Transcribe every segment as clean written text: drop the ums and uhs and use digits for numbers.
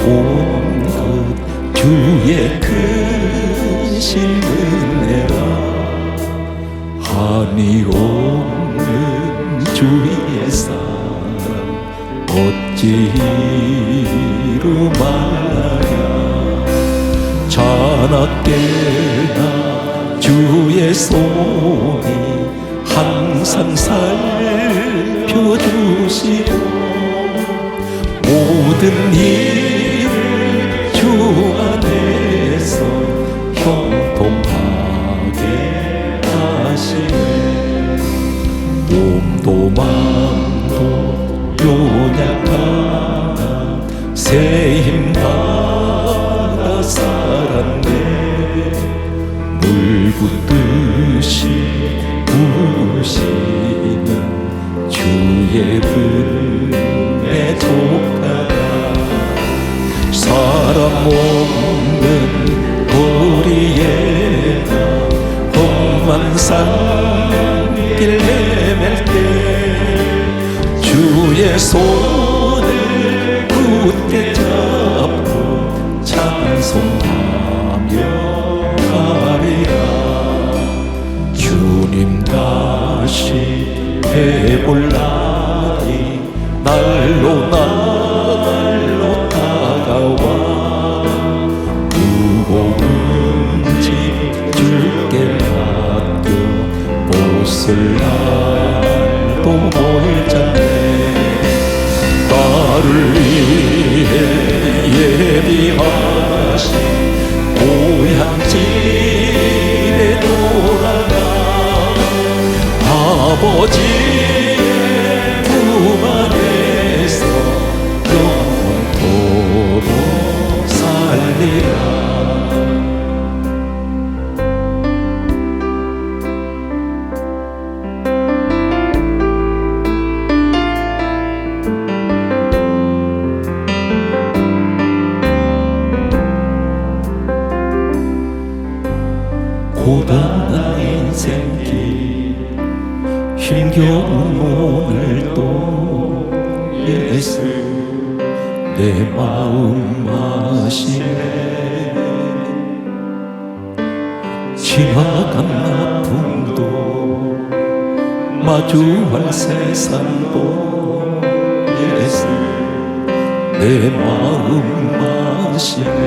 온것 주의 크신 은혜라. 한이 없는 주의 사랑 어찌 이루 말하랴. 자나깨나 주의 손이 항상 살펴주시고 모든 일을 주 안에서 형통하게 하시네. 몸도 맘도 연약하나 새 힘 받아 살았네. 물 붓듯이 부으시는 주의 분에 족하다. 사람 없는 거리에나 험한 산길 헤맬 때 주의 손을 굳게 잡고 찬송하며 가리라. 주님 다시 해볼 날이 날로 날로 다가와. 무거운 짐 주께 맡겨 못쓸 날도 멀잖네. 나를 위해 예비하신 고향집에 돌아가 아버지의 품 안에서 영원토록 살리라. 고단한 인생길 힘겨운 오늘도 예수 내 마음 마시네. 지나간 아픔도 마주할 세상도 예수 내 마음 마시네.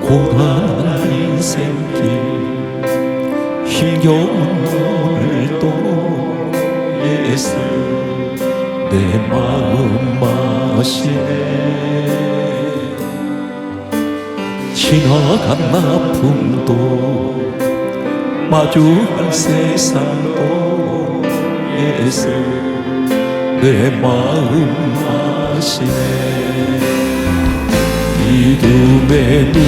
고단한 인생길 힘겨운 오늘도 예수 내 마음 마시네. 지나간 아픔도 마주할 세상도 예수 내 마음 마시네. 믿음의 눈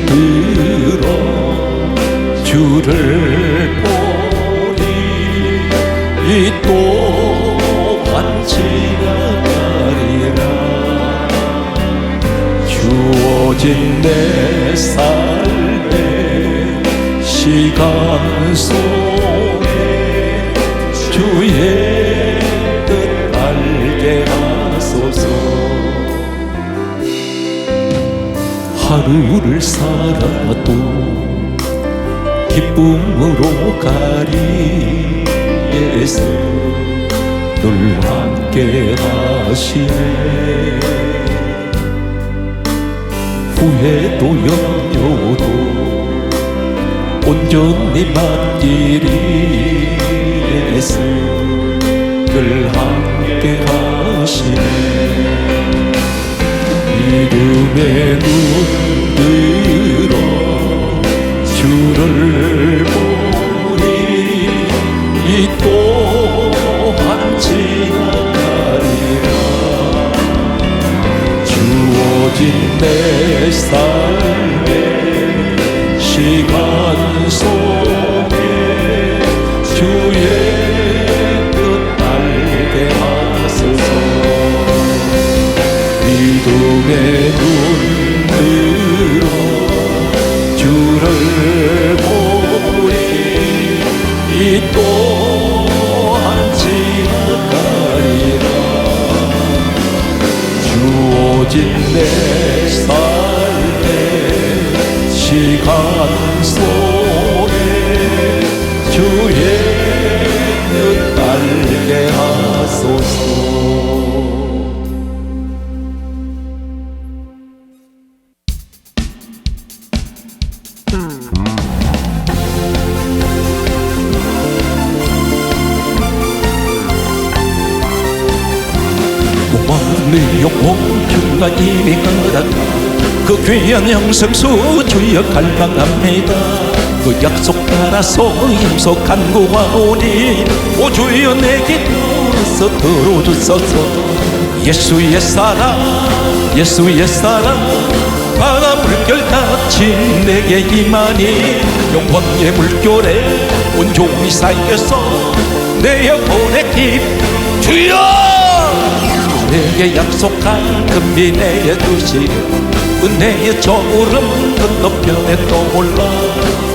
들어 주를 보니 이 또한 지나가리라. 주어진 내 삶의 시간 속에 주의 뜻 알게 하소서. 하루를 살아도 기쁨으로 가리 예수 늘 함께 하시네. 후회도 염려도 온전히 맡기리 예수 늘 함께 하시네. 믿음의 눈 들어 주를 보니 이 또한 지나가리라. 주어진 내 삶의 시간 속에 주의 뜻 알게 하소서. 믿음의 눈 들어 주를 보니 이 또한 지나가리라. 주어진 내 삶의 시간 속에 주의 뜻 알게 하소서. 내 영혼 주가 이미 끌어가 그 귀한 영생수 주여 갈망합니다. 그 약속 따라서 힘써 간구하오니 오 주여 내게 들어서 들어주소서. 예수의 사랑 예수의 사랑 바다 물결같이 내게 임하니 영원의 물결에 온종일 쌓여서 내 영혼의 기쁨 주여 내게 약속한 금비 내게 두시려 은혜의 저울은 건너편에 떠올라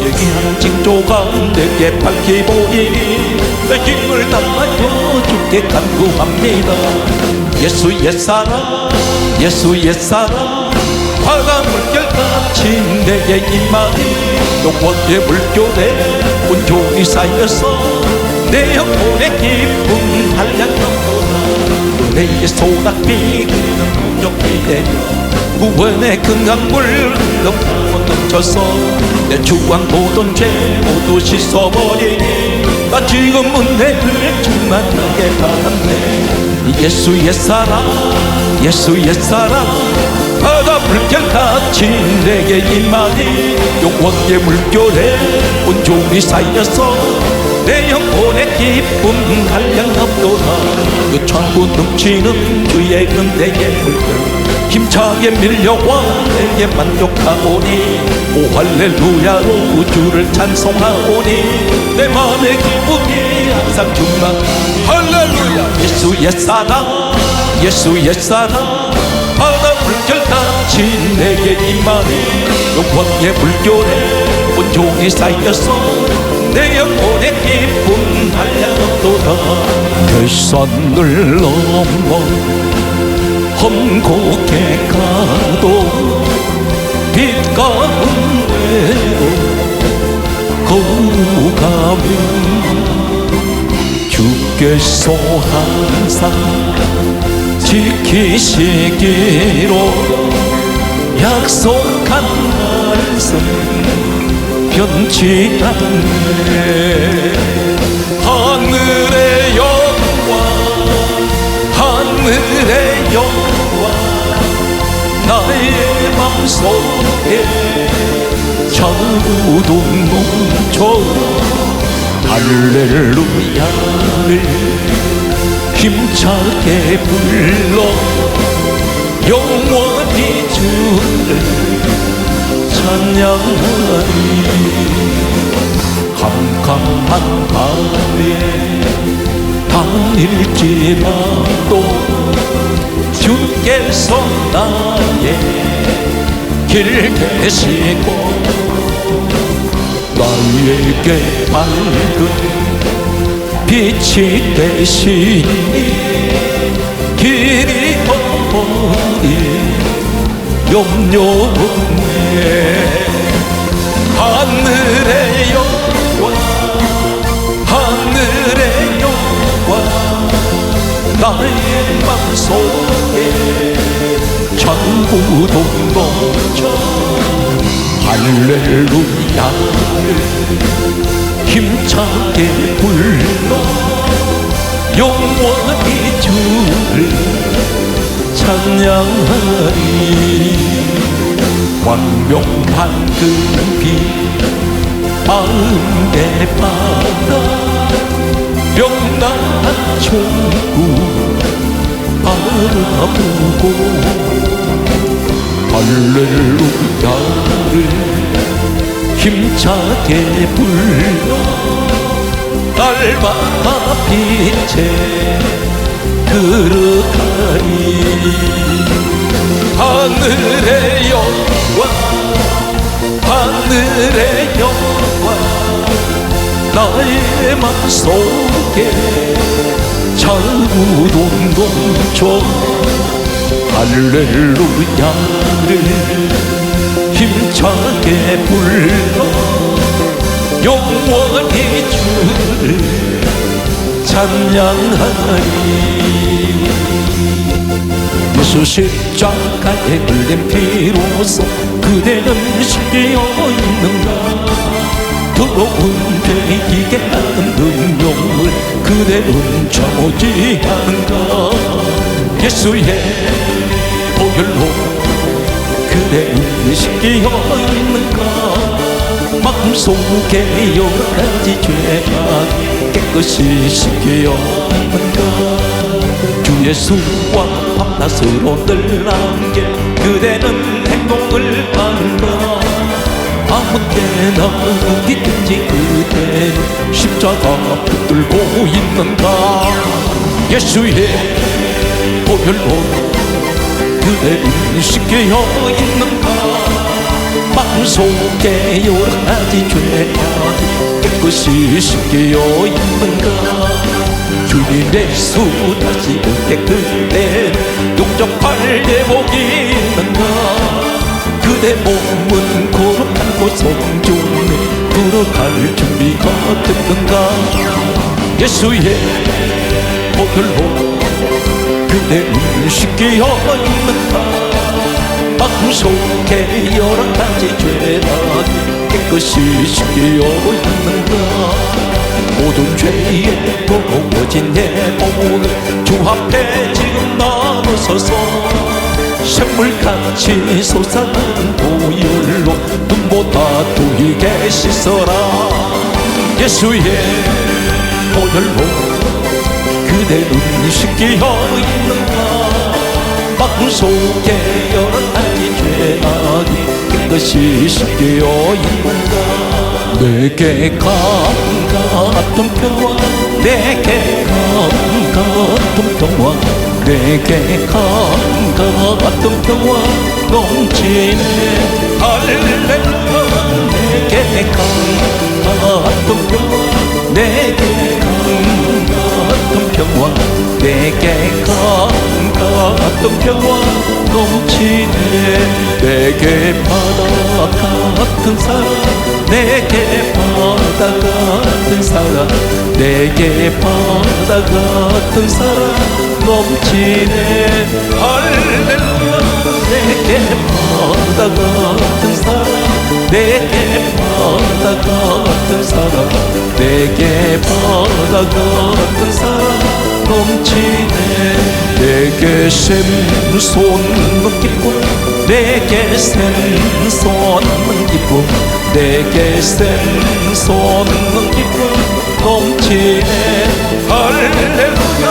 얘기하는 징조가 내게 밝히 보이니 내 힘을 담아여 주께 간구합니다. 예수의 사랑 예수의 사랑 바다 물결같이 내게 임하니 영원의 물결에 온종일 쌓여서 내 영혼의 기쁨 한량넘어라 내게 소낙비 그는 무적이 되며 구원의 큰 강물 넘쳐서 내 주관 모든 죄 모두 씻어버리니 나 지금 은혜를 충만하게 받았네. 예수의 사랑 예수의 사랑 바다 물결같이 내게 임하니 영원의 물결에 온종일 쌓여서 내 영혼의 기쁨 한량없도다. 그 천국 넘치는 주의 은혜의 물결 힘차게 밀려와 내게 만족하오니 오 할렐루야로 주를 찬송하오니 내 마음의 기쁨이 항상 충만. 할렐루야. 예수의 사랑 예수의 사랑 바다 물결같이 내게 임하니 영원의 물결에 온종일 쌓여서 내 영혼의 기쁨 한량없도다. 결산을 넘어 험곡에 가도 빛 가운데로 걸어가면 주께서 항상 지키시기로 약속한 말씀 변치 않네. 하늘의 영광 하늘의 영광 나의 맘속에 자우동 넘쳐 할렐루야를 힘차게 불러 영원히 주를 찬양하리. 캄캄한 밤에 다닐지라도 주께서 나의 길 계시고 나에게 밝은 빛이 되시니 길이 어디 염려 없네. 하늘의 영광 하늘의 영광 나의 맘속에 전부도 넘쳐 할렐루야를 힘차게 불러 영원히 주를 찬양하리. 광명한 금빛 마음의 바다 명랑한 천국 바라보고 할렐루야를 힘차게 불러 날마다 빛에 그릇하리. 하늘의 영광 하늘의 영광 나의 맘속에 자우동 넘쳐 할렐루야를 힘차게 불러 영원히 주를 찬양하리. 예수 십자가에 흘린 피로써 그대는 신기어 있는가. 더러운 죄이게 하는 능력을 그대는 참지 않은가. 예수의 보혈로 그대는 신기어 있는가. 마음속에 여러 가지 죄가 깨끗이 씻겨 있는가. 주 예수와 밤낮으로 늘 함께 그대는 행복을 하는가. 아무 때나 어디든지 그대는 십자가 붙들고 있는가. 예수의 보혈로 그대는 씻겨 있는가. 마음속에 여러 가지 죄가 깨끗이 씻겨 있는가. 주님 예수 다시 올 때 그대는 용접할 예복이 있는가. 그대 몸은 거룩한 곳 성전에 들어갈 준비가 됐는가. 예수의 보혈로 그대는 씻겨 있는가. 마음속에 여러 가지 죄가 깨끗이 씻겨 있는가. 모든 죄에 더러워진 내 몸을 주 앞에 지금 나눠서서 샘물같이 솟아나는 보혈로 눈보다 두이게 씻어라. 예수의 보혈로 그대는 씻겨 있는가. 마음속에 여러 가지 죄악이 깨끗이 씻겨 있는가. 내게 강 같은 평화, 내게 강 같은 평화, 내게 강 같은 평화 넘치네. 할렐루야. 내게 강 같은 평화, 내게 강 같은 평화, 내게 강 같은 평화 넘치네. 내게 바다 같은 사랑, 내게 바다 같은 사랑, 내게 바다 같은 사랑 넘치네. 할렐루야. 내게 바다 같은 사랑, 내게 바다 같은 사랑, 내게 바다 같은 사랑 넘치네. 내게 샘솟는 기쁨, 내게 샘솟는 기쁨, 내게 샘솟는 기쁨 넘치네. 할렐루야.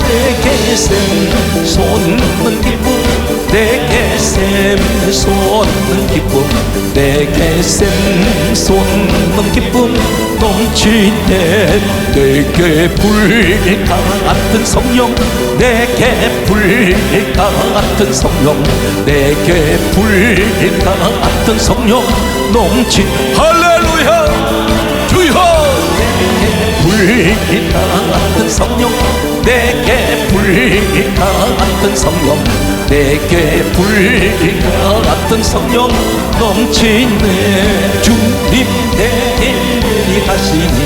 내게 샘솟는 기쁨, 내게 샘솟는 기쁨, 내게 샘솟는 기쁨 넘치네. 내게 불과 같은 성령, 내게 불과 같은 성령, 내게 불과 같은 성령 넘치. 할렐루야. 주여. 불과 같은 성령, 내게 불과 같은 성령, 내게 불과 같은 성령 넘치네. 주님 내 일이 하시니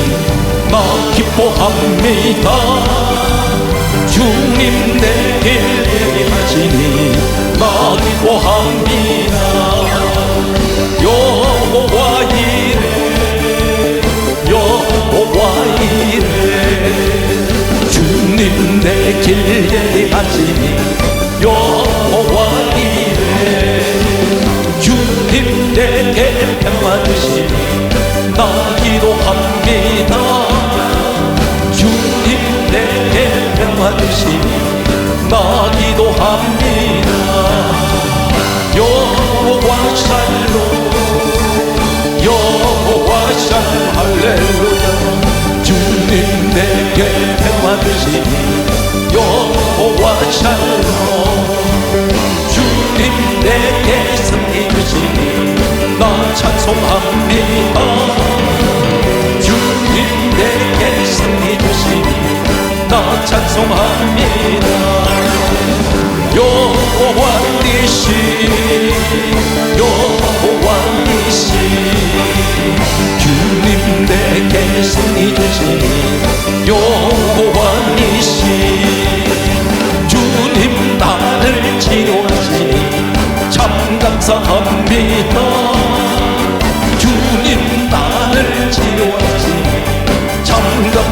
나 기뻐합니다. 주님 내 일이 하시니 나 기뻐합니다. 여호와 이래, 여호와 이래. 주님 내 길 예리하시니 여호와 이래. 주님 내게 평화 주시니 나 기도합니다. 주님 내게 평화 주시니 나 기도합니다. 여호와 샬롬, 여호와 샬롬. 할렐루야. 주님 내게 평화 주시니 여호와 샬롬. 주님 내게 승리 주시니 나 찬송합니다. 주님 내게 승리 주시니 나 찬송합니다.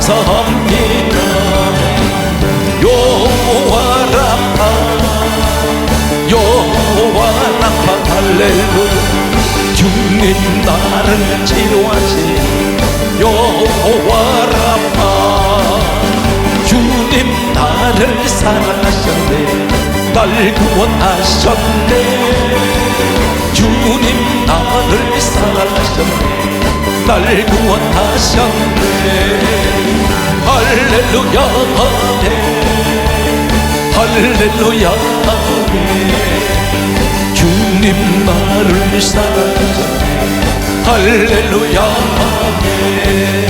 감사합니다. 여호와 라파 여호와 라파 할렐루야. 주님 나를 치료하신 여호와 라파. 주님 나를 사랑하셨네. 날 구원하셨네. 주님 나를 사랑하셨네. 날 구원하셨네. 할렐루야 아멘. 할렐루야 아멘. 주님 나를 사랑하셨네. 할렐루야 아멘.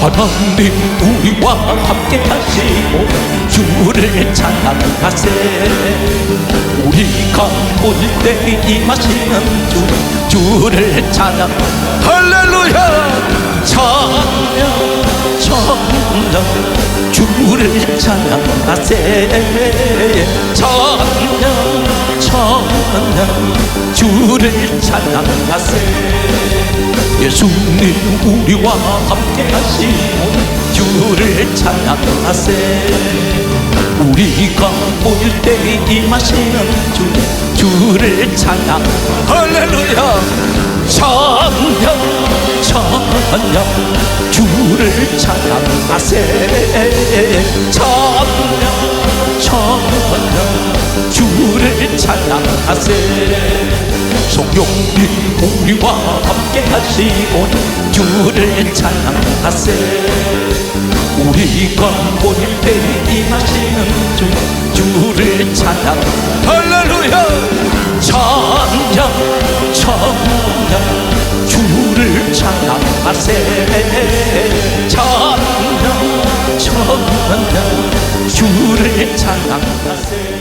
하나님 우리와 함께 하시고 주를 찬양하세. 우리가 올 때 임하시는 주를 찬양. 할렐루야. 찬양 찬양 주를 찬양하세. 찬양 찬양 주를 찬양하세. 예수님 우리와 함께 하시고 주를 찬양하세. 우리가 올 때 임하시는 주를 찬양. 할렐루야. 찬양 찬양 주를 찬양하세. 찬양 찬양 주를 찬양하세. 성령님 우리와 함께 하시고 주를 찬양하세. 우리가 올 때 임하시는 주를 찬양. 할렐루야. 찬양 찬양 주를 찬양하세. 찬양 찬양 주를 찬양하세.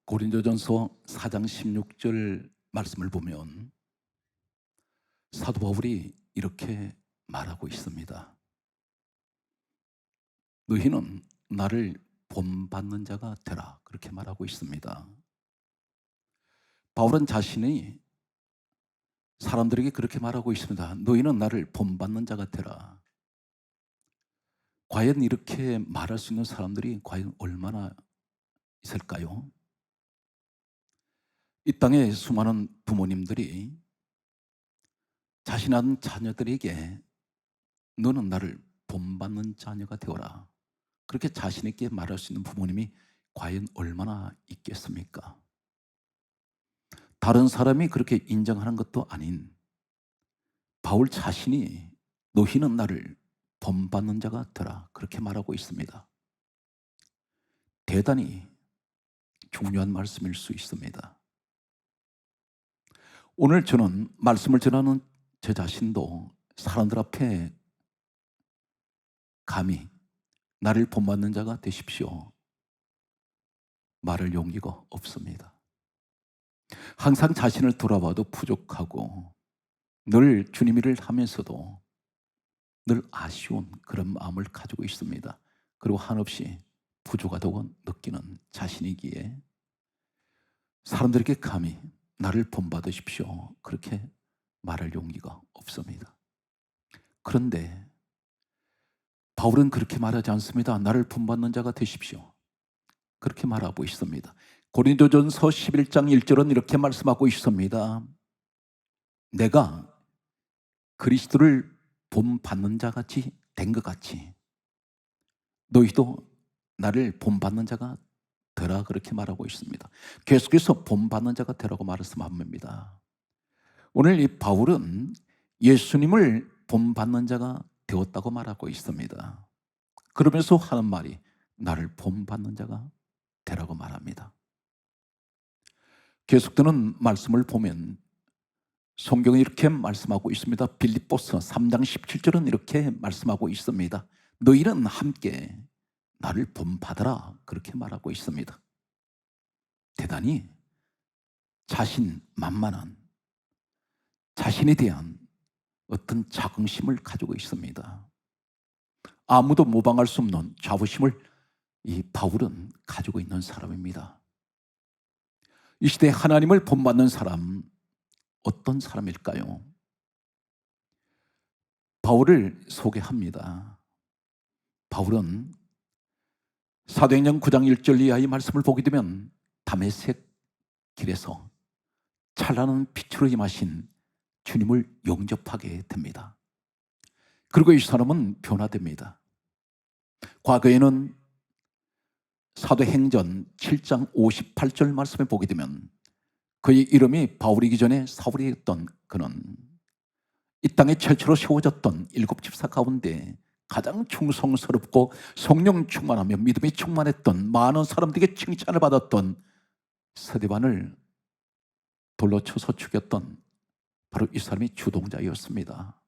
고린도전서 4장 16절 말씀을 보면 사도 바울이 이렇게 말하고 있습니다. 너희는 나를 본받는 자가 되라. 그렇게 말하고 있습니다. 바울은 자신이 사람들에게 그렇게 말하고 있습니다. 너희는 나를 본받는 자가 되라. 과연 이렇게 말할 수 있는 사람들이 과연 얼마나 있을까요? 이 땅에 수많은 부모님들이 자신의 자녀들에게 너는 나를 본받는 자녀가 되어라. 그렇게 자신 있게 말할 수 있는 부모님이 과연 얼마나 있겠습니까? 다른 사람이 그렇게 인정하는 것도 아닌 바울 자신이 너희는 나를 본받는 자가 되라. 그렇게 말하고 있습니다. 대단히 중요한 말씀일 수 있습니다. 오늘 저는 말씀을 전하는 제 자신도 사람들 앞에 감히 나를 본받는 자가 되십시오 말할 용기가 없습니다. 항상 자신을 돌아봐도 부족하고 늘 주님 일을 하면서도 늘 아쉬운 그런 마음을 가지고 있습니다. 그리고 한없이 부족하다고 느끼는 자신이기에 사람들에게 감히 나를 본받으십시오 그렇게 말할 용기가 없습니다. 그런데 바울은 그렇게 말하지 않습니다. 나를 본받는 자가 되십시오 그렇게 말하고 있습니다. 고린도전서 11장 1절은 이렇게 말씀하고 있습니다. 내가 그리스도를 본받는 자같이 된 것 같이 너희도 나를 본받는 자가 되라 그렇게 말하고 있습니다. 계속해서 본받는 자가 되라고 말씀합니다. 오늘 이 바울은 예수님을 본받는 자가 되었다고 말하고 있습니다. 그러면서 하는 말이 나를 본받는 자가 되라고 말합니다. 계속되는 말씀을 보면 성경이 이렇게 말씀하고 있습니다. 빌립보서 3장 17절은 이렇게 말씀하고 있습니다. 너희는 함께 나를 본받아라 그렇게 말하고 있습니다. 대단히 자신만만한 자신에 대한 어떤 자긍심을 가지고 있습니다. 아무도 모방할 수 없는 자부심을 이 바울은 가지고 있는 사람입니다. 이 시대에 하나님을 본받는 사람, 어떤 사람일까요? 바울을 소개합니다. 바울은 사도행전 9장 1절 이하의 말씀을 보게 되면 다메섹 길에서 찬란한 빛으로 임하신 주님을 영접하게 됩니다. 그리고 이 사람은 변화됩니다. 과거에는 사도행전 7장 58절 말씀에 보게 되면 그의 이름이 바울이기 전에 사울이었던 그는 이 땅에 최초로 세워졌던 7집사 가운데 가장 충성스럽고 성령 충만하며 믿음이 충만했던 많은 사람들에게 칭찬을 받았던 스데반을 돌로 쳐서 죽였던 바로 이 사람이 주동자였습니다.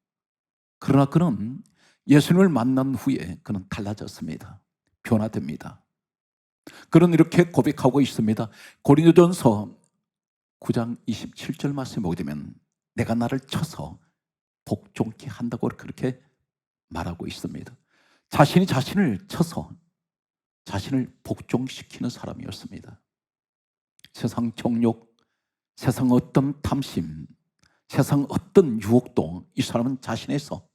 그러나 그는 예수님을 만난 후에 그는 달라졌습니다. 변화됩니다. 그는 이렇게 고백하고 있습니다. 고린도전서 9장 27절 말씀에 보게 되면 내가 나를 쳐서 복종케 한다고 그렇게 말하고 있습니다. 자신이 자신을 쳐서 자신을 복종시키는 사람이었습니다. 세상 정욕, 세상 어떤 탐심, 세상 어떤 유혹도 이 사람은 자신에서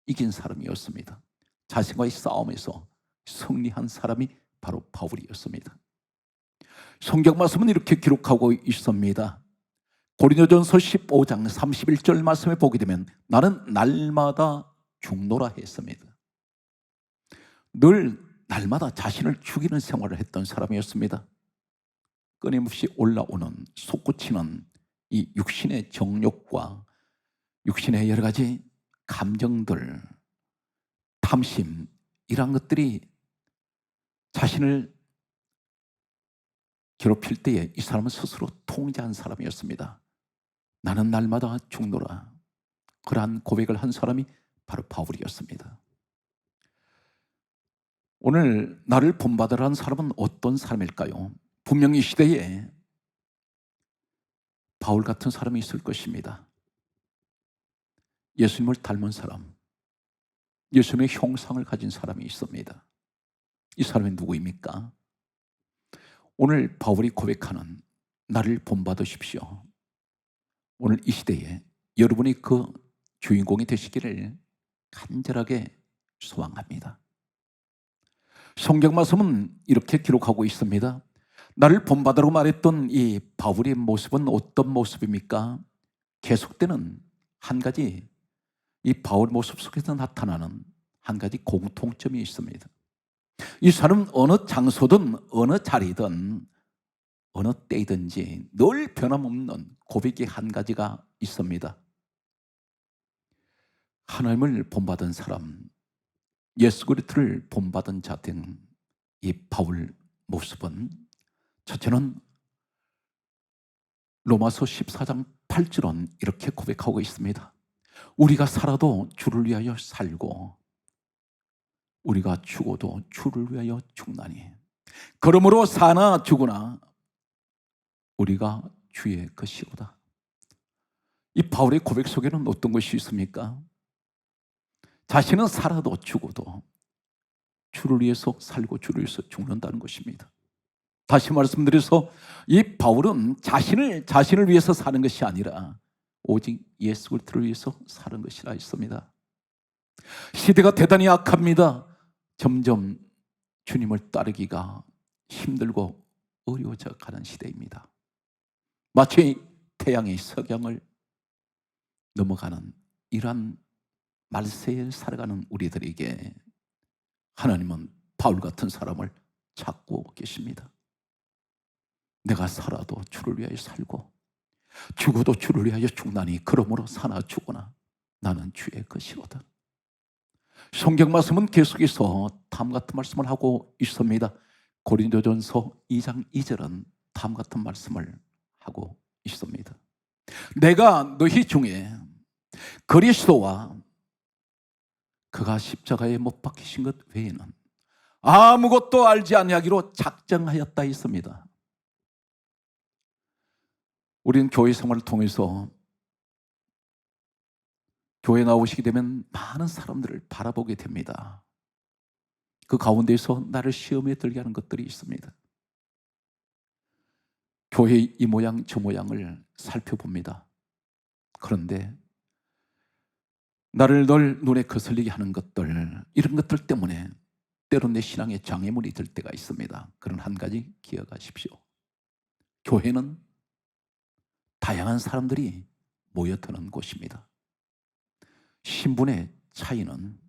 이긴 사람이었습니다. 자신과의 싸움에서 승리한 사람이 바로 바울이었습니다. 성경 말씀은 이렇게 기록하고 있습니다. 고린도전서 15장 31절 말씀에 보게 되면 나는 날마다 죽노라 했습니다. 늘 날마다 자신을 죽이는 생활을 했던 사람이었습니다. 끊임없이 올라오는 솟구치는 이 육신의 정욕과 육신의 여러 가지 감정들, 탐심, 이런 것들이 자신을 괴롭힐 때에 이 사람은 스스로 통제한 사람이었습니다. 나는 날마다 죽노라. 그러한 고백을 한 사람이 바로 바울이었습니다. 오늘 나를 본받으라는 사람은 어떤 사람일까요? 분명히 이 시대에 바울 같은 사람이 있을 것입니다. 예수님을 닮은 사람, 예수님의 형상을 가진 사람이 있습니다. 이 사람이 누구입니까? 오늘 바울이 고백하는 나를 본받으십시오. 오늘 이 시대에 여러분이 그 주인공이 되시기를 간절하게 소망합니다. 성경 말씀은 이렇게 기록하고 있습니다. 나를 본받으라고 말했던 이 바울의 모습은 어떤 모습입니까? 계속되는 한 가지, 이 바울 모습 속에서 나타나는 한 가지 공통점이 있습니다. 이 사람은 어느 장소든 어느 자리든 어느 때이든지 늘 변함없는 고백이 한 가지가 있습니다. 하나님을 본받은 사람, 예수 그리스도를 본받은 자 된 이 바울 모습은 첫째는 로마서 14장 8절은 이렇게 고백하고 있습니다. 우리가 살아도 주를 위하여 살고 우리가 죽어도 주를 위하여 죽나니 그러므로 사나 죽으나 우리가 주의 것이로다. 이 바울의 고백 속에는 어떤 것이 있습니까? 자신은 살아도 죽어도 주를 위해서 살고 주를 위해서 죽는다는 것입니다. 다시 말씀드려서 이 바울은 자신을 위해서 사는 것이 아니라 오직 예수 그리스도를 위해서 사는 것이라 했습니다. 시대가 대단히 악합니다. 점점 주님을 따르기가 힘들고 어려워져 가는 시대입니다. 마치 태양이 석양을 넘어가는 이러한 말세에 살아가는 우리들에게 하나님은 바울 같은 사람을 찾고 계십니다. 내가 살아도 주를 위하여 살고 죽어도 주를 위하여 죽나니 그러므로 사나 죽으나 나는 주의 것이로다. 성경 말씀은 계속해서 다음 같은 말씀을 하고 있습니다. 고린도전서 2장 2절은 다음 같은 말씀을 하고 있습니다. 내가 너희 중에 그리스도와 그가 십자가에 못 박히신 것 외에는 아무것도 알지 아니하기로 작정하였다 했습니다. 우리는 교회 생활을 통해서 교회 나오시게 되면 많은 사람들을 바라보게 됩니다. 그 가운데서 나를 시험에 들게 하는 것들이 있습니다. 교회의 이 모양 저 모양을 살펴봅니다. 그런데 나를 늘 눈에 거슬리게 하는 것들, 이런 것들 때문에 때로 내 신앙에 장애물이 될 때가 있습니다. 그런 한 가지 기억하십시오. 교회는 다양한 사람들이 모여드는 곳입니다. 신분의 차이는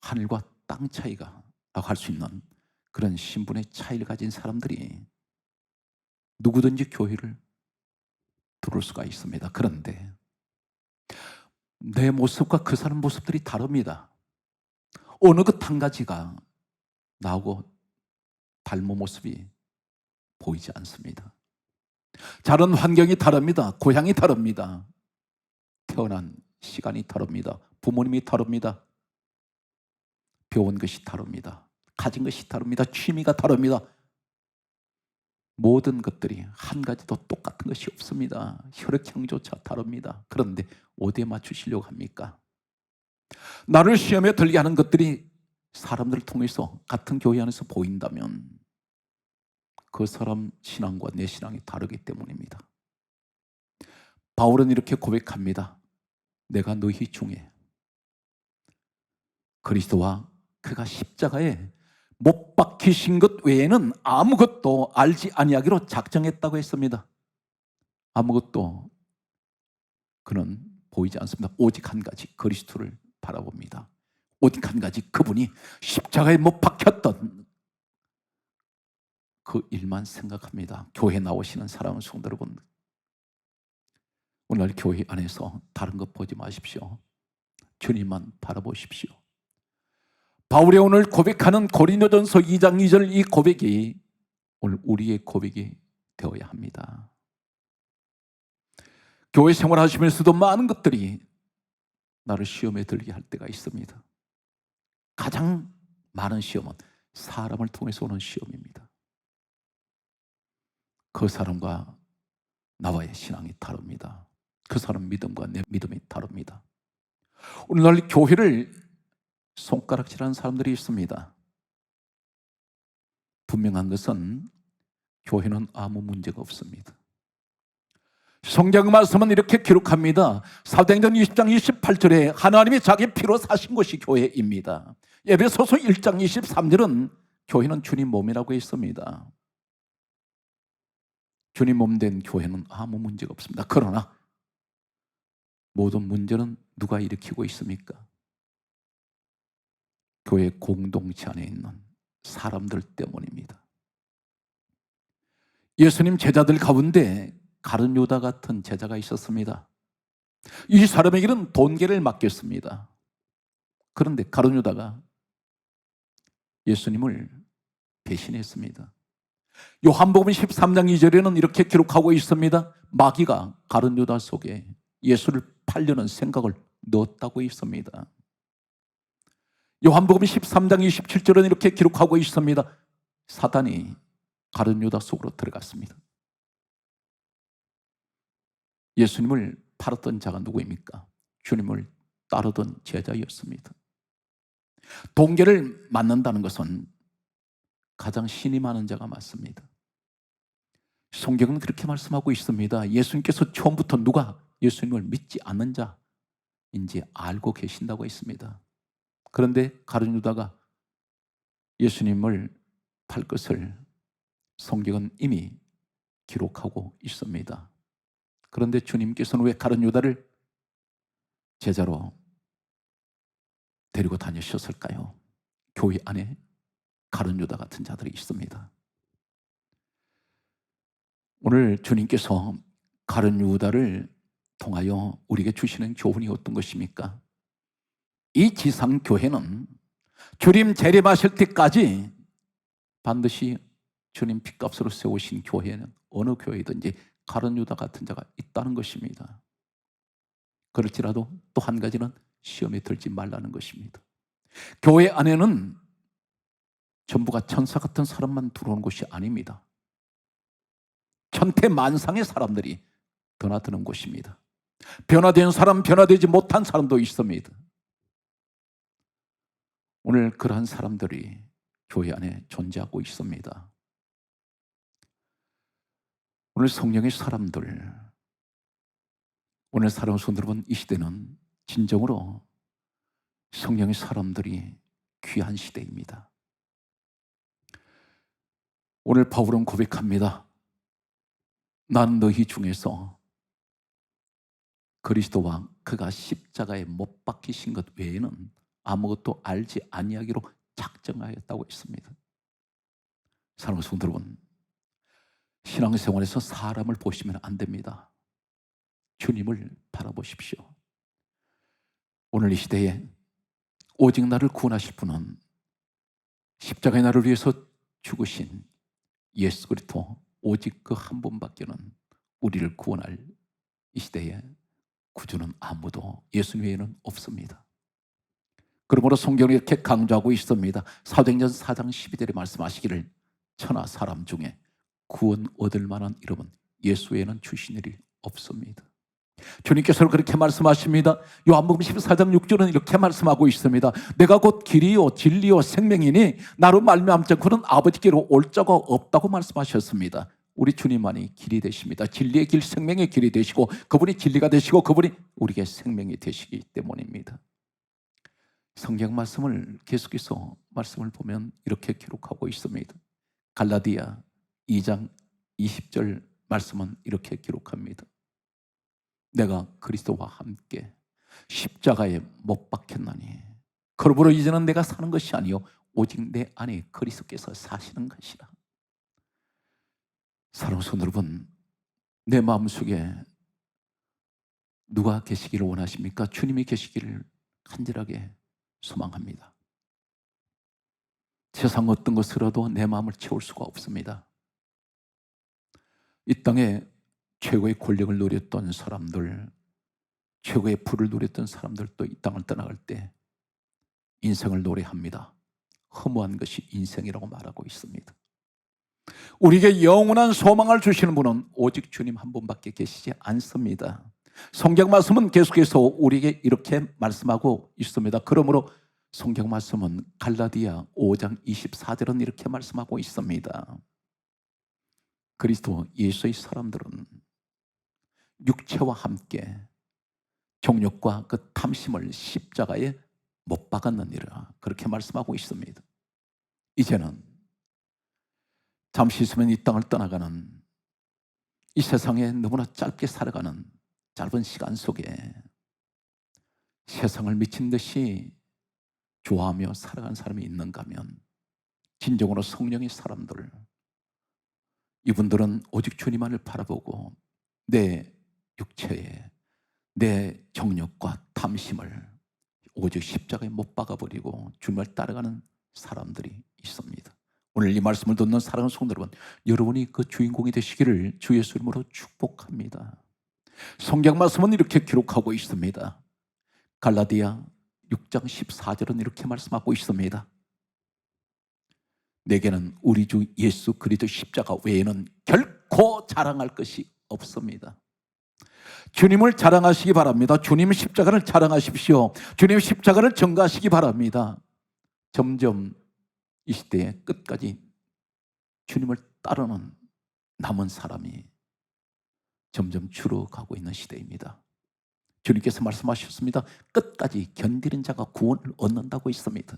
하늘과 땅 차이가 라고 할 수 있는 그런 신분의 차이를 가진 사람들이 누구든지 교회를 들어올 수가 있습니다. 그런데 내 모습과 그 사람 모습들이 다릅니다. 어느 것 한 가지가 나하고 닮은 모습이 보이지 않습니다. 자란 환경이 다릅니다. 고향이 다릅니다. 태어난 시간이 다릅니다. 부모님이 다릅니다. 배운 것이 다릅니다. 가진 것이 다릅니다. 취미가 다릅니다. 모든 것들이 한 가지도 똑같은 것이 없습니다. 혈액형조차 다릅니다. 그런데 어디에 맞추시려고 합니까? 나를 시험에 들게 하는 것들이 사람들을 통해서 같은 교회 안에서 보인다면 그 사람 신앙과 내 신앙이 다르기 때문입니다. 바울은 이렇게 고백합니다. 내가 너희 중에 그리스도와 그가 십자가에 못 박히신 것 외에는 아무것도 알지 아니하기로 작정했다고 했습니다. 아무것도 그는 보이지 않습니다. 오직 한 가지, 그리스도를 바라봅니다. 오직 한 가지, 그분이 십자가에 못 박혔던 그 일만 생각합니다. 교회 나오시는 사랑하는 성도 여러분, 오늘 교회 안에서 다른 것 보지 마십시오. 주님만 바라보십시오. 바울이 오늘 고백하는 고린도전서 2장 2절 이 고백이 오늘 우리의 고백이 되어야 합니다. 교회 생활하시면서도 많은 것들이 나를 시험에 들게 할 때가 있습니다. 가장 많은 시험은 사람을 통해서 오는 시험입니다. 그 사람과 나와의 신앙이 다릅니다. 그 사람 믿음과 내 믿음이 다릅니다. 오늘날 교회를 손가락질하는 사람들이 있습니다. 분명한 것은 교회는 아무 문제가 없습니다. 성경 말씀은 이렇게 기록합니다. 사도행전 20장 28절에 하나님이 자기 피로 사신 곳이 교회입니다. 에베소서 1장 23절은 교회는 주님 몸이라고 했습니다. 주님 몸 된 교회는 아무 문제가 없습니다. 그러나 모든 문제는 누가 일으키고 있습니까? 교회 공동체 안에 있는 사람들 때문입니다. 예수님 제자들 가운데 가룟 유다 같은 제자가 있었습니다. 이 사람에게는 돈계를 맡겼습니다. 그런데 가룟 유다가 예수님을 배신했습니다. 요한복음 13장 2절에는 이렇게 기록하고 있습니다. 마귀가 가룟 유다 속에 예수를 팔려는 생각을 넣었다고 있습니다. 요한복음 13장 27절은 이렇게 기록하고 있습니다. 사단이 가룟 유다 속으로 들어갔습니다. 예수님을 팔았던 자가 누구입니까? 주님을 따르던 제자였습니다. 동계를 맞는다는 것은 가장 신이 많은 자가 맞습니다. 성경은 그렇게 말씀하고 있습니다. 예수님께서 처음부터 누가 예수님을 믿지 않는 자인지 알고 계신다고 했습니다. 그런데 가룟 유다가 예수님을 팔 것을 성경은 이미 기록하고 있습니다. 그런데 주님께서는 왜 가룟 유다를 제자로 데리고 다니셨을까요? 교회 안에 가룟 유다 같은 자들이 있습니다. 오늘 주님께서 가룟 유다를 통하여 우리에게 주시는 교훈이 어떤 것입니까? 이 지상 교회는 주님 재림하실 때까지 반드시 주님 핏값으로 세우신 교회는 어느 교회든지 가룟 유다 같은 자가 있다는 것입니다. 그럴지라도 또 한 가지는 시험에 들지 말라는 것입니다. 교회 안에는 전부가 천사 같은 사람만 들어오는 곳이 아닙니다. 천태만상의 사람들이 드나드는 곳입니다. 변화된 사람, 변화되지 못한 사람도 있습니다. 오늘 그러한 사람들이 교회 안에 존재하고 있습니다. 오늘 성령의 사람들, 오늘 사랑하는 성도 여러분, 이 시대는 진정으로 성령의 사람들이 귀한 시대입니다. 오늘 바울은 고백합니다. 난 너희 중에서 그리스도와 그가 십자가에 못 박히신 것 외에는 아무것도 알지 아니하기로 작정하였다고 했습니다. 사랑하는 성도 여러분, 신앙생활에서 사람을 보시면 안 됩니다. 주님을 바라보십시오. 오늘 이 시대에 오직 나를 구원하실 분은 십자가의 나를 위해서 죽으신 예수 그리스도 오직 그 한 분밖에는 우리를 구원할 이 시대에 구주는 아무도 예수 외에는 없습니다. 그러므로 성경이 이렇게 강조하고 있습니다. 사도행전 4장 12절에 말씀하시기를 천하 사람 중에 구원 얻을 만한 이름은 예수 외에는 주신 일이 없습니다. 주님께서는 그렇게 말씀하십니다. 요한복음 14장 6절은 이렇게 말씀하고 있습니다. 내가 곧 길이요 진리요 생명이니 나로 말미암지 않고는 아버지께로 올 자가 없다고 말씀하셨습니다. 우리 주님만이 길이 되십니다. 진리의 길, 생명의 길이 되시고 그분이 진리가 되시고 그분이 우리에게 생명이 되시기 때문입니다. 성경 말씀을 계속해서 말씀을 보면 이렇게 기록하고 있습니다. 갈라디아 2장 20절 말씀은 이렇게 기록합니다. 내가 그리스도와 함께 십자가에 못 박혔나니 그러므로 이제는 내가 사는 것이 아니요 오직 내 안에 그리스도께서 사시는 것이라. 사랑하는 성도 여러분, 내 마음속에 누가 계시기를 원하십니까? 주님이 계시기를 간절하게 소망합니다. 세상 어떤 것으로도 내 마음을 채울 수가 없습니다. 이 땅에 최고의 권력을 누렸던 사람들, 최고의 부를 누렸던 사람들도 이 땅을 떠나갈 때 인생을 노래합니다. 허무한 것이 인생이라고 말하고 있습니다. 우리에게 영원한 소망을 주시는 분은 오직 주님 한 분밖에 계시지 않습니다. 성경 말씀은 계속해서 우리에게 이렇게 말씀하고 있습니다. 그러므로 성경 말씀은 갈라디아 5장 24절은 이렇게 말씀하고 있습니다. 그리스도 예수의 사람들은 육체와 함께 정욕과 그 탐심을 십자가에 못 박았느니라, 그렇게 말씀하고 있습니다. 이제는 잠시 있으면 이 땅을 떠나가는 이 세상에 너무나 짧게 살아가는 짧은 시간 속에 세상을 미친 듯이 좋아하며 살아가는 사람이 있는가 하면 진정으로 성령의 사람들, 이분들은 오직 주님만을 바라보고 내 육체에 내 정욕과 탐심을 오직 십자가에 못 박아버리고 주님을 따라가는 사람들이 있습니다. 오늘 이 말씀을 듣는 사랑하는 성도 여러분, 여러분이 그 주인공이 되시기를 주 예수 이름으로 축복합니다. 성경 말씀은 이렇게 기록하고 있습니다. 갈라디아 6장 14절은 이렇게 말씀하고 있습니다. 내게는 우리 주 예수 그리스도 십자가 외에는 결코 자랑할 것이 없습니다. 주님을 자랑하시기 바랍니다. 주님의 십자가를 자랑하십시오. 주님의 십자가를 전가하시기 바랍니다. 점점 이 시대에 끝까지 주님을 따르는 남은 사람이 점점 줄어가고 있는 시대입니다. 주님께서 말씀하셨습니다. 끝까지 견디는 자가 구원을 얻는다고 했습니다.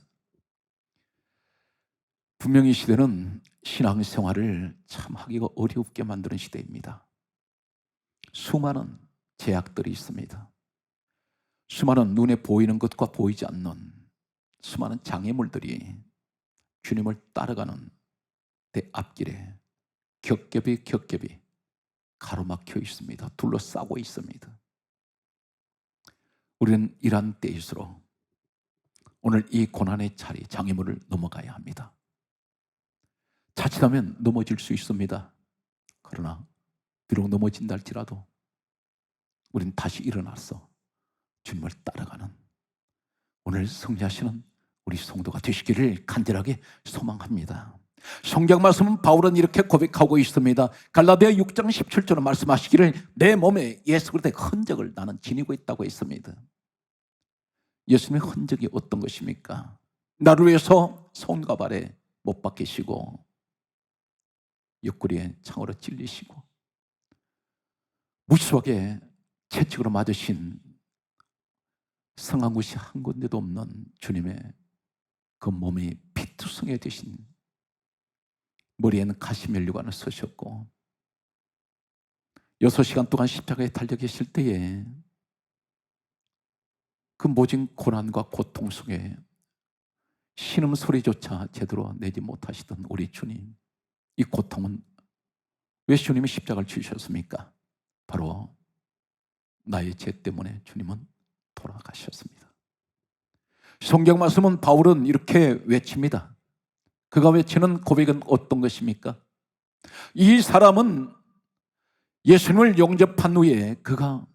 분명히 이 시대는 신앙생활을 참 하기가 어렵게 만드는 시대입니다. 수많은 제약들이 있습니다. 수많은 눈에 보이는 것과 보이지 않는 수많은 장애물들이 주님을 따라가는 내 앞길에 겹겹이 가로막혀 있습니다. 둘러싸고 있습니다. 우리는 이러한 때일수록 오늘 이 고난의 자리, 장애물을 넘어가야 합니다. 자칫하면 넘어질 수 있습니다. 그러나 비록 넘어진다 할지라도 우리는 다시 일어나서 주님을 따라가는 오늘 승리하시는 우리 성도가 되시기를 간절하게 소망합니다. 성경 말씀은 바울은 이렇게 고백하고 있습니다. 갈라디아 6장 17절은 말씀하시기를 내 몸에 예수 그리스도의 흔적을 나는 지니고 있다고 했습니다. 예수님의 흔적이 어떤 것입니까? 나를 위해서 손과 발에 못 박히시고 옆구리에 창으로 찔리시고 무수하게 채찍으로 맞으신 성한 곳이 한 군데도 없는 주님의 그 몸이 피투성해 되신 머리에는 가시면류관을 쓰셨고 6시간 동안 십자가에 달려 계실 때에 그 모진 고난과 고통 속에 신음소리조차 제대로 내지 못하시던 우리 주님, 이 고통은 왜 주님이 십자가를 지으셨습니까? 바로 나의 죄 때문에 주님은 돌아가셨습니다. 성경 말씀은 바울은 이렇게 외칩니다. 그가 외치는 고백은 어떤 것입니까? 이 사람은 예수님을 영접한 후에 그가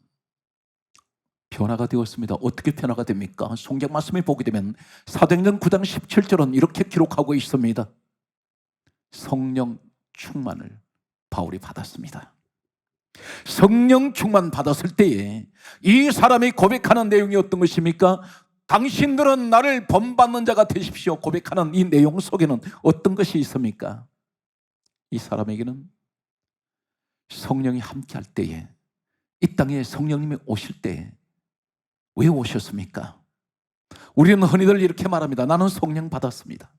변화가 되었습니다. 어떻게 변화가 됩니까? 성경 말씀을 보게 되면 사도행전 9장 17절은 이렇게 기록하고 있습니다. 성령 충만을 바울이 받았습니다. 성령 충만 받았을 때에 이 사람이 고백하는 내용이 어떤 것입니까? 당신들은 나를 본받는 자가 되십시오 고백하는 이 내용 속에는 어떤 것이 있습니까? 이 사람에게는 성령이 함께할 때에, 이 땅에 성령님이 오실 때에 왜 오셨습니까? 우리는 흔히들 이렇게 말합니다. 나는 성령 받았습니다.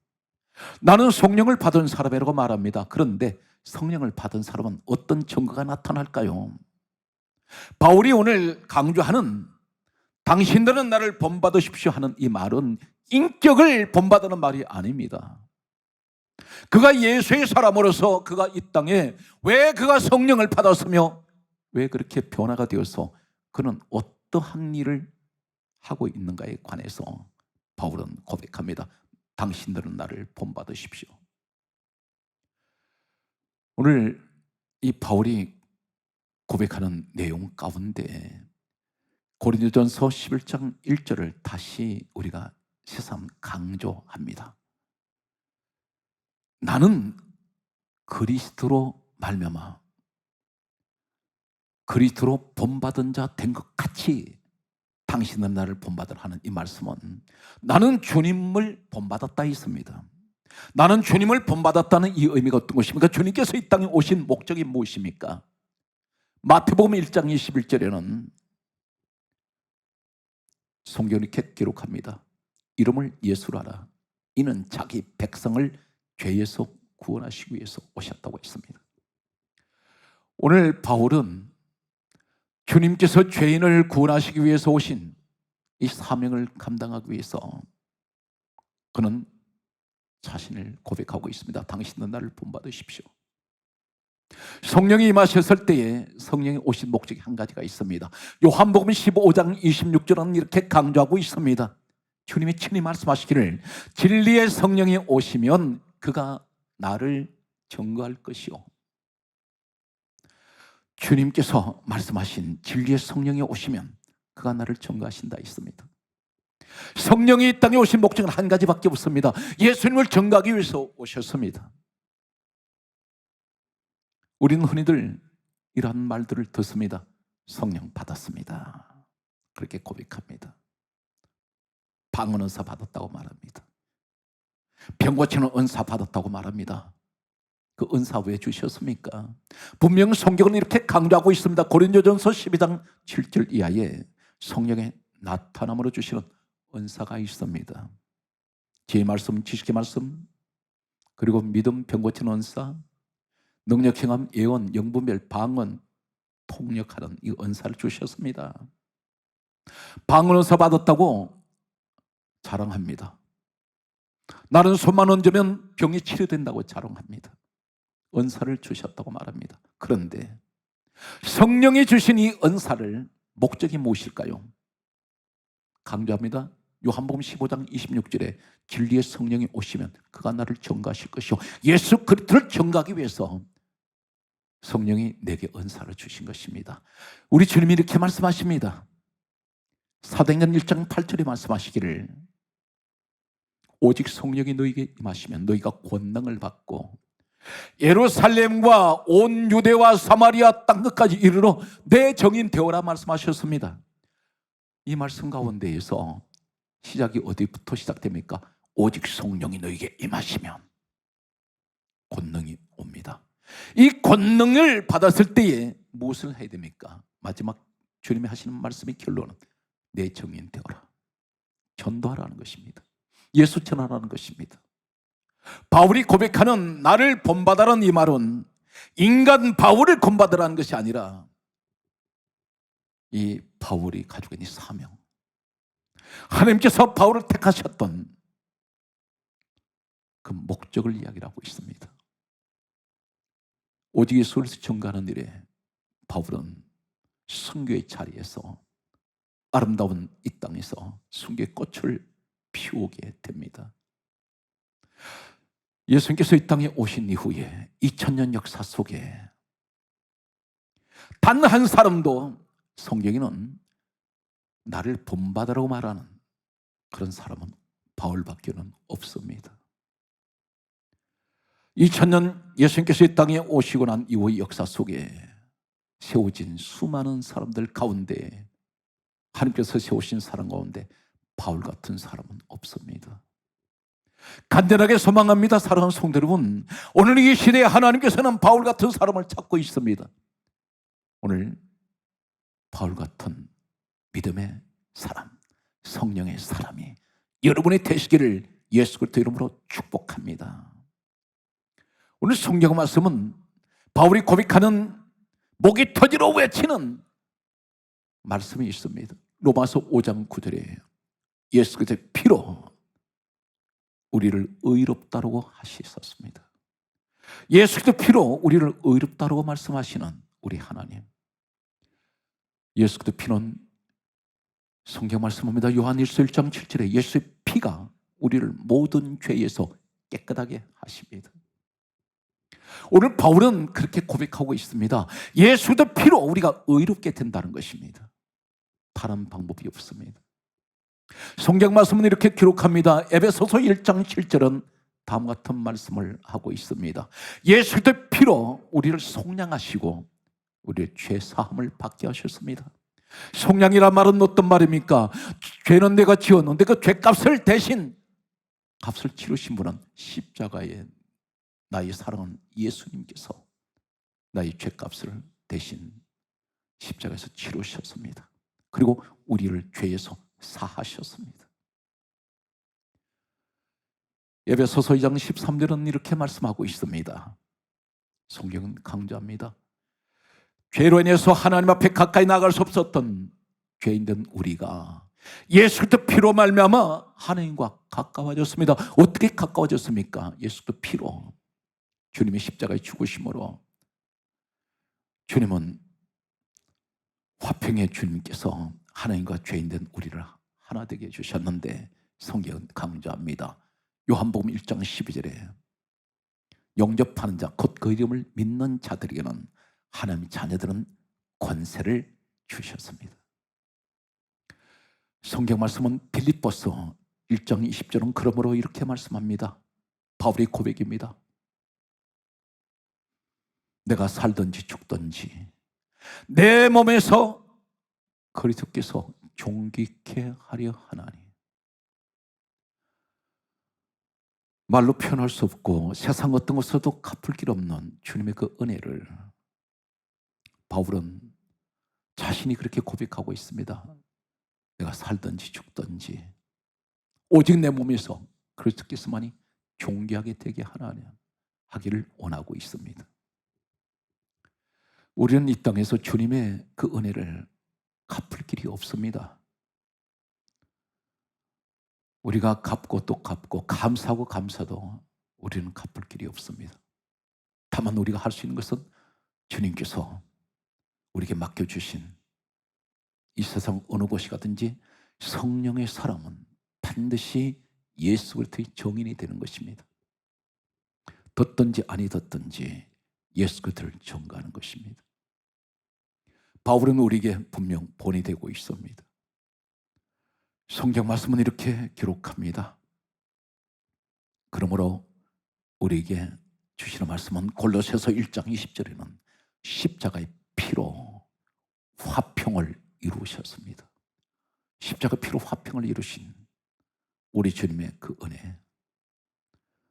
나는 성령을 받은 사람이라고 말합니다. 그런데 성령을 받은 사람은 어떤 증거가 나타날까요? 바울이 오늘 강조하는 당신들은 나를 본받으십시오 하는 이 말은 인격을 본받는 말이 아닙니다. 그가 예수의 사람으로서 그가 이 땅에 왜 그가 성령을 받았으며 왜 그렇게 변화가 되어서 그는 어떠한 일을 하고 있는가에 관해서 바울은 고백합니다. 당신들은 나를 본받으십시오. 오늘 이 바울이 고백하는 내용 가운데 고린도전서 11장 1절을 다시 우리가 새삼 강조합니다. 나는 그리스도로 말미암아 그리스도로 본받은 자 된 것 같이 당신은 나를 본받으라 하는 이 말씀은 나는 주님을 본받았다 했습니다. 나는 주님을 본받았다는 이 의미가 어떤 것입니까? 주님께서 이 땅에 오신 목적이 무엇입니까? 마태복음 1장 21절에는 성경이 이렇게 기록합니다. 이름을 예수로 하라. 이는 자기 백성을 죄에서 구원하시기 위해서 오셨다고 했습니다. 오늘 바울은 주님께서 죄인을 구원하시기 위해서 오신 이 사명을 감당하기 위해서 그는 자신을 고백하고 있습니다. 당신은 나를 본받으십시오. 성령이 임하셨을 때에 성령이 오신 목적이 한 가지가 있습니다. 요한복음 15장 26절은 이렇게 강조하고 있습니다. 주님이 친히 말씀하시기를 진리의 성령이 오시면 그가 나를 증거할 것이요. 주님께서 말씀하신 진리의 성령이 오시면 그가 나를 증거하신다 했습니다. 성령이 이 땅에 오신 목적은 한 가지밖에 없습니다. 예수님을 증거하기 위해서 오셨습니다. 우리는 흔히들 이러한 말들을 듣습니다. 성령 받았습니다. 그렇게 고백합니다. 방언 은사 받았다고 말합니다. 병 고치는 은사 받았다고 말합니다. 그 은사 왜 주셨습니까? 분명 성경은 이렇게 강조하고 있습니다. 고린도전서 12장 7절 이하에 성령의 나타남으로 주시는 은사가 있습니다. 지혜 말씀, 지식의 말씀, 그리고 믿음, 병 고치는 은사, 능력, 행함, 예언, 영분별, 방언, 통역하는 이 은사를 주셨습니다. 방언 은사 받았다고 자랑합니다. 나는 손만 얹으면 병이 치료된다고 자랑합니다. 은사를 주셨다고 말합니다. 그런데 성령이 주신 이 은사를 목적이 무엇일까요? 강조합니다. 요한복음 15장 26절에 진리의 성령이 오시면 그가 나를 증거하실 것이요. 예수 그리스도를 증거하기 위해서 성령이 내게 은사를 주신 것입니다. 우리 주님이 이렇게 말씀하십니다. 사도행전 1장 8절에 말씀하시기를 오직 성령이 너에게 임하시면 너희가 권능을 받고 예루살렘과 온 유대와 사마리아 땅끝까지 이르러 내 정인 되어라 말씀하셨습니다. 이 말씀 가운데에서 시작이 어디부터 시작됩니까? 오직 성령이 너에게 임하시면 권능이 옵니다. 이 권능을 받았을 때에 무엇을 해야 됩니까? 마지막 주님이 하시는 말씀의 결론은 내 정인 되어라, 전도하라는 것입니다. 예수 전하라는 것입니다. 바울이 고백하는 나를 본받아라는 이 말은 인간 바울을 본받으라는 것이 아니라 이 바울이 가지고 있는 사명, 하나님께서 바울을 택하셨던 그 목적을 이야기하고 있습니다. 오직 예수를 전가하는 일에 바울은 선교의 자리에서 아름다운 이 땅에서 순교의 꽃을 피우게 됩니다. 예수님께서 이 땅에 오신 이후에 2000년 역사 속에 단 한 사람도 성경에는 나를 본받으라고 말하는 그런 사람은 바울밖에는 없습니다. 2000년 예수님께서 이 땅에 오시고 난 이후의 역사 속에 세워진 수많은 사람들 가운데 하나님께서 세우신 사람 가운데 바울 같은 사람은 없습니다. 간절하게 소망합니다. 사랑하는 성도 여러분, 오늘 이 시대에 하나님께서는 바울 같은 사람을 찾고 있습니다. 오늘 바울 같은 믿음의 사람, 성령의 사람이 여러분이 되시기를 예수 그리스도 이름으로 축복합니다. 오늘 성경 말씀은 바울이 고백하는 목이 터지러 외치는 말씀이 있습니다. 로마서 5장 9절에 예수 그리스도의 피로 우리를 의롭다라고 하시었습니다. 예수 그리스도 피로 우리를 의롭다라고 말씀하시는 우리 하나님, 예수 그리스도 피는 성경 말씀합니다. 요한일서 1장 7절에 예수의 피가 우리를 모든 죄에서 깨끗하게 하십니다. 오늘 바울은 그렇게 고백하고 있습니다. 예수 그리스도 피로 우리가 의롭게 된다는 것입니다. 다른 방법이 없습니다. 성경 말씀은 이렇게 기록합니다. 에베소서 1장 7절은 다음과 같은 말씀을 하고 있습니다. 예수 그리스도의 피로 우리를 속량하시고 우리의 죄 사함을 받게 하셨습니다. 속량이란 말은 어떤 말입니까? 죄는 내가 지었는데 그 죄값을 대신 값을 치르신 분은 십자가에 나의 사랑하는 예수님께서 나의 죄값을 대신 십자가에서 치르셨습니다. 그리고 우리를 죄에서 사하셨습니다. 에베소서 2장 13절은 이렇게 말씀하고 있습니다. 성경은 강조합니다. 죄로 인해서 하나님 앞에 가까이 나갈 수 없었던 죄인된 우리가 예수 그리스도 피로 말미암아 하나님과 가까워졌습니다. 어떻게 가까워졌습니까? 예수 그리스도 피로, 주님의 십자가의 죽으심으로. 주님은 화평의 주님께서 하나님과 죄인된 우리를 하나 되게 해주셨는데 성경은 강조합니다. 요한복음 1장 12절에 영접하는 자, 곧 그 이름을 믿는 자들에게는 하나님의 자녀들은 권세를 주셨습니다. 성경 말씀은 빌립보서 1장 20절은 그러므로 이렇게 말씀합니다. 바울의 고백입니다. 내가 살든지 죽든지 내 몸에서 그리스도께서 존귀케 하려 하나니. 말로 표현할 수 없고 세상 어떤 것에서도 갚을 길 없는 주님의 그 은혜를 바울은 자신이 그렇게 고백하고 있습니다. 내가 살든지 죽든지 오직 내 몸에서 그리스도께서만이 존귀하게 되게 하기를 원하고 있습니다. 우리는 이 땅에서 주님의 그 은혜를 갚을 길이 없습니다. 우리가 갚고 또 갚고 감사하고 감사도 우리는 갚을 길이 없습니다. 다만 우리가 할 수 있는 것은 주님께서 우리에게 맡겨주신 이 세상 어느 곳이 가든지 성령의 사람은 반드시 예수 그리스도의 정인이 되는 것입니다. 듣든지 아니 듣든지 예수 그리스도를 전가하는 것입니다. 바울은 우리에게 분명 본이 되고 있습니다. 성경 말씀은 이렇게 기록합니다. 그러므로 우리에게 주시는 말씀은 골로새서 1장 20절에는 십자가의 피로 화평을 이루셨습니다. 십자가 피로 화평을 이루신 우리 주님의 그 은혜,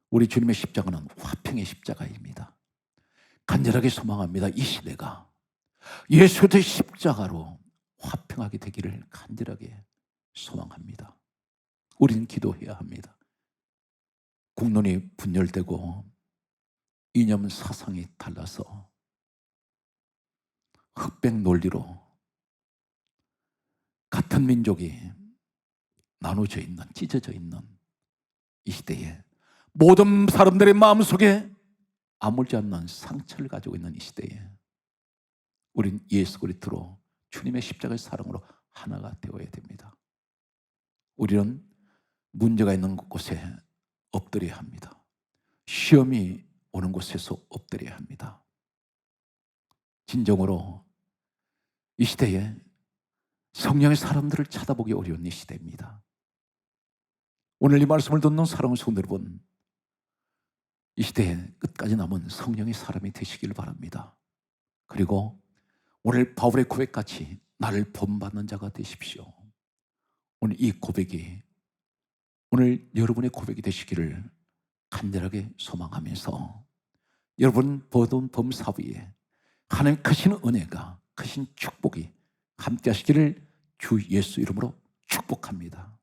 우리 주님의 십자가는 화평의 십자가입니다. 간절하게 소망합니다. 이 시대가 예수의 십자가로 화평하게 되기를 간절하게 소망합니다. 우리는 기도해야 합니다. 국론이 분열되고 이념 사상이 달라서 흑백 논리로 같은 민족이 나눠져 있는, 찢어져 있는 이 시대에 모든 사람들의 마음속에 아물지 않는 상처를 가지고 있는 이 시대에 우린 예수 그리스도로 주님의 십자가의 사랑으로 하나가 되어야 됩니다. 우리는 문제가 있는 곳에 엎드려야 합니다. 시험이 오는 곳에서 엎드려야 합니다. 진정으로 이 시대에 성령의 사람들을 찾아보기 어려운 이 시대입니다. 오늘 이 말씀을 듣는 사랑하는 성도 여러분, 이 시대에 끝까지 남은 성령의 사람이 되시길 바랍니다. 그리고 오늘 바울의 고백같이 나를 본받는 자가 되십시오. 오늘 이 고백이 오늘 여러분의 고백이 되시기를 간절하게 소망하면서 여러분 모든 범사 위에 하나님 크신 은혜가, 크신 축복이 함께 하시기를 주 예수 이름으로 축복합니다.